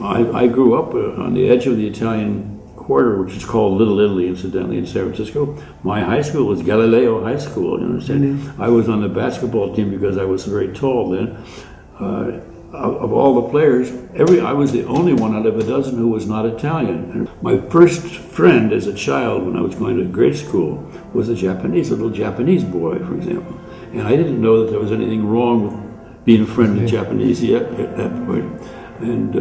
I grew up on the edge of the Italian Quarter, which is called Little Italy, incidentally, in San Francisco. My high school was Galileo High School, you understand? Mm-hmm. I was on the basketball team because I was very tall then. Of all the players, I was the only one out of a dozen who was not Italian. And my first friend as a child when I was going to grade school was a little Japanese boy, for example. And I didn't know that there was anything wrong with being a friend of Japanese yet at that point. And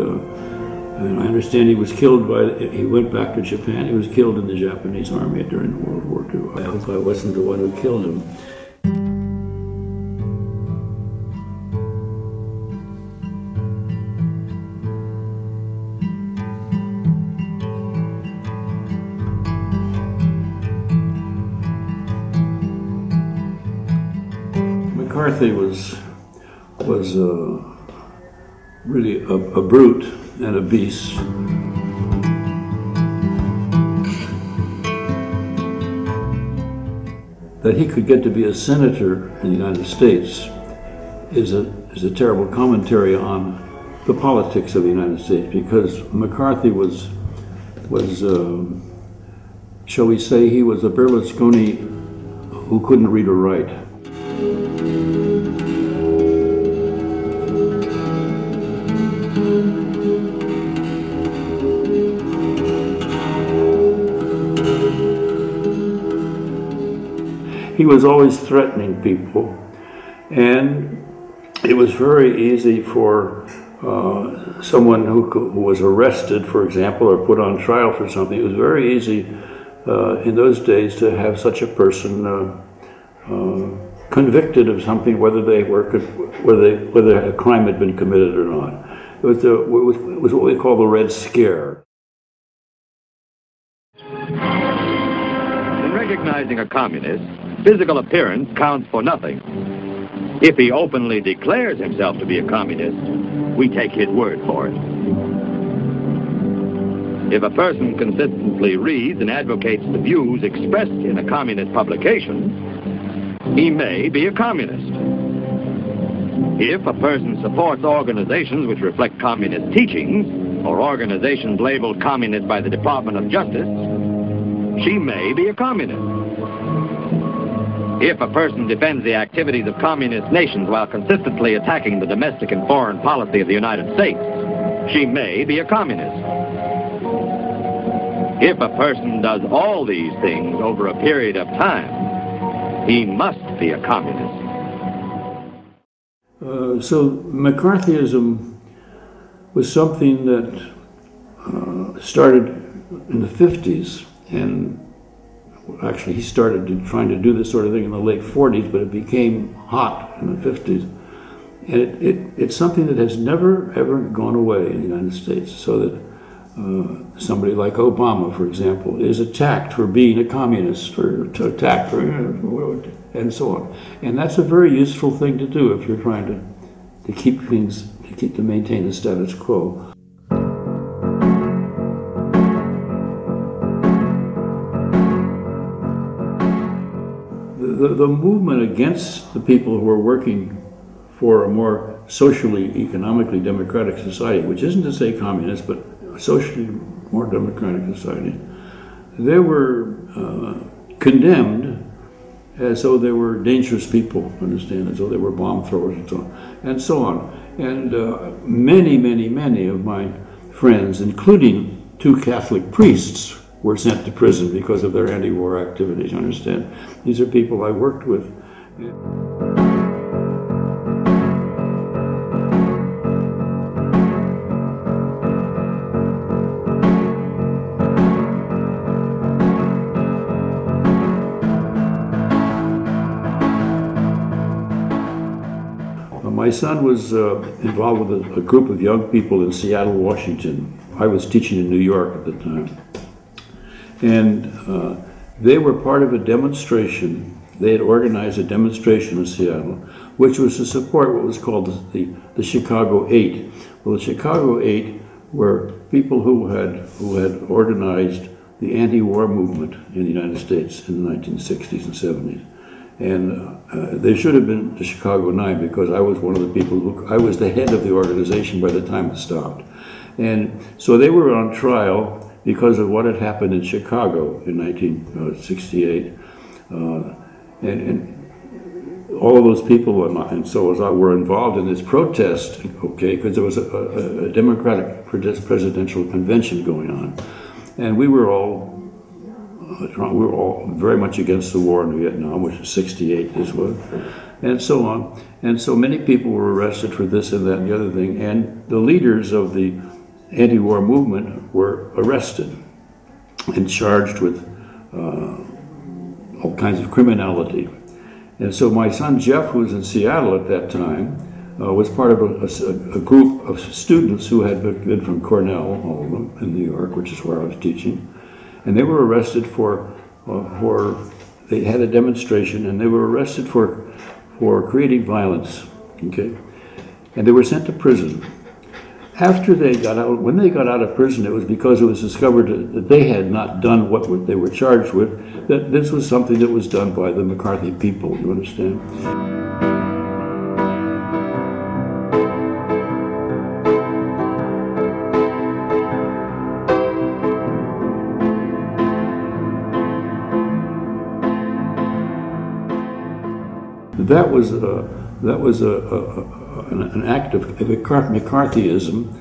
I understand he was killed he went back to Japan. He was killed in the Japanese army during World War II. I hope I wasn't the one who killed him. McCarthy was really a brute and a beast. That he could get to be a senator in the United States is a terrible commentary on the politics of the United States, because McCarthy was shall we say, he was a Berlusconi who couldn't read or write. He was always threatening people, and it was very easy for someone who was arrested, for example, or put on trial for something. It was very easy in those days to have such a person convicted of something, whether a crime had been committed or not. It was what we call the Red Scare. In recognizing a communist, physical appearance counts for nothing. If he openly declares himself to be a communist, we take his word for it. If a person consistently reads and advocates the views expressed in a communist publication, he may be a communist. If a person supports organizations which reflect communist teachings, or organizations labeled communist by the Department of Justice, she may be a communist. If a person defends the activities of communist nations while consistently attacking the domestic and foreign policy of the United States, she may be a communist. If a person does all these things over a period of time, he must be a communist. So McCarthyism was something that started in the 50s, and actually he started trying to do this sort of thing in the late 40s, but it became hot in the 50s. And it's something that has never, ever gone away in the United States, so that somebody like Obama, for example, is attacked for being a communist, or attacked for, and so on. And that's a very useful thing to do if you're trying to keep things, to maintain the status quo. The movement against the people who are working for a more socially, economically democratic society, which isn't to say communist, but socially more democratic society, they were condemned as though they were dangerous people, understand, as though they were bomb throwers and so on. And so on. And many, many, many of my friends, including 2 Catholic priests, were sent to prison because of their anti-war activities, you understand? These are people I worked with. My son was involved with a group of young people in Seattle, Washington. I was teaching in New York at the time. And they were part of a demonstration. They had organized a demonstration in Seattle, which was to support what was called the Chicago 8. Well, the Chicago 8 were people who had organized the anti-war movement in the United States in the 1960s and 70s. And they should have been the Chicago 9, because I was one of the people I was the head of the organization by the time it stopped. And so they were on trial because of what had happened in Chicago in 1968. And all of those people and so was I were involved in this protest, okay, because there was a Democratic presidential convention going on, and we were all very much against the war in Vietnam, which is 68 this was, and so on. And so many people were arrested for this and that and the other thing, and the leaders of the anti-war movement were arrested and charged with all kinds of criminality. And so my son Jeff, who was in Seattle at that time, was part of a group of students who had been from Cornell, all of them, in New York, which is where I was teaching. And they were arrested they had a demonstration, and they were arrested for creating violence, okay? And they were sent to prison. After they got out, when they got out of prison, it was because it was discovered that they had not done what they were charged with, that this was something that was done by the McCarthy people, you understand? That was an act of McCarthyism,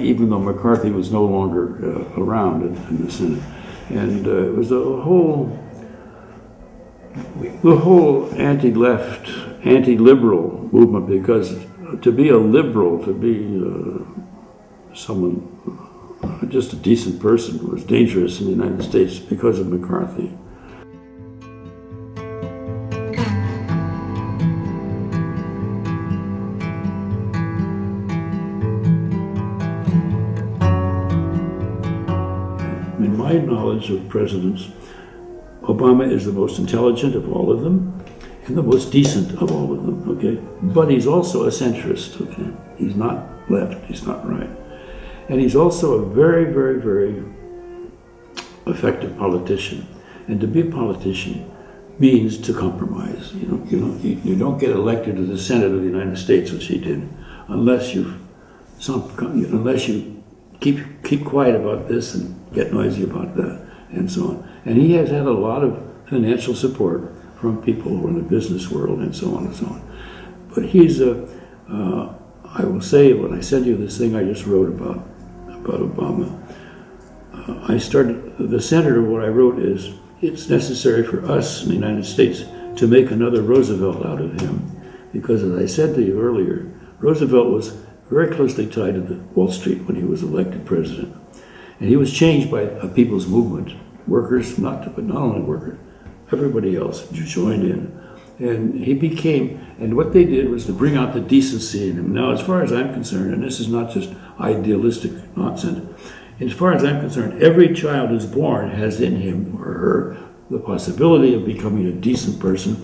even though McCarthy was no longer around in the Senate, and it was the whole anti-left, anti-liberal movement. Because to be a liberal, to be someone, just a decent person, was dangerous in the United States because of McCarthy. In my knowledge of presidents, Obama is the most intelligent of all of them and the most decent of all of them, okay? But he's also a centrist, okay? He's not left, he's not right. And he's also a very, very, very effective politician. And to be a politician means to compromise. You don't get elected to the Senate of the United States, which he did, unless you keep quiet about this and get noisy about that, and so on. And he has had a lot of financial support from people who are in the business world, and so on and so on. But he's I will say, when I send you this thing I just wrote about Obama, the center of what I wrote is, it's necessary for us in the United States to make another Roosevelt out of him. Because as I said to you earlier, Roosevelt was very closely tied to the Wall Street when he was elected president. And he was changed by a people's movement. Workers, but not only workers, everybody else joined in. And he became, and what they did was to bring out the decency in him. Now, as far as I'm concerned, and this is not just idealistic nonsense, as far as I'm concerned, every child who's born has in him or her the possibility of becoming a decent person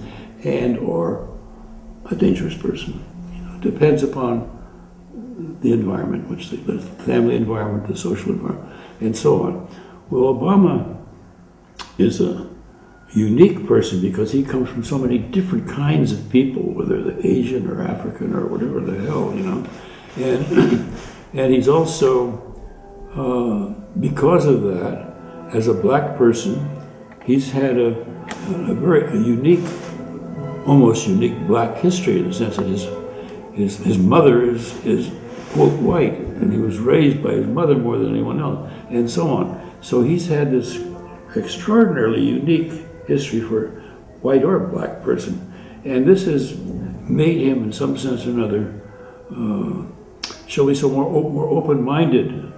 and or a dangerous person. It depends upon the environment, the family environment, the social environment, and so on. Well, Obama is a unique person because he comes from so many different kinds of people, whether they're Asian or African or whatever the hell, and he's also, because of that, as a black person, he's had a very unique, almost unique black history, in the sense that his mother is quote white, and he was raised by his mother more than anyone else, and so on. So he's had this extraordinarily unique history for white or black person, and this has made him, in some sense or another, shall we say, more open-minded,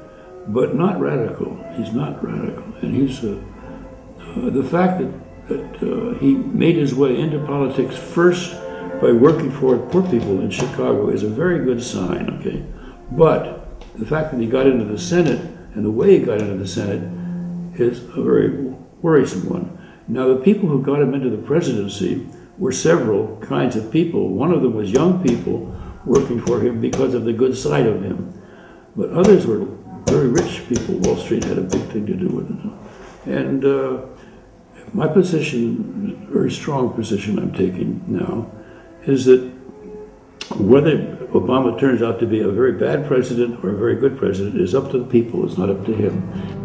but not radical. He's not radical, and he's the fact that he made his way into politics first by working for poor people in Chicago is a very good sign, okay? But the fact that he got into the Senate and the way he got into the Senate is a very worrisome one. Now, the people who got him into the presidency were several kinds of people. One of them was young people working for him because of the good side of him. But others were very rich people. Wall Street had a big thing to do with it. And my position, very strong position I'm taking now, is that whether Obama turns out to be a very bad president or a very good president is up to the people. It's not up to him.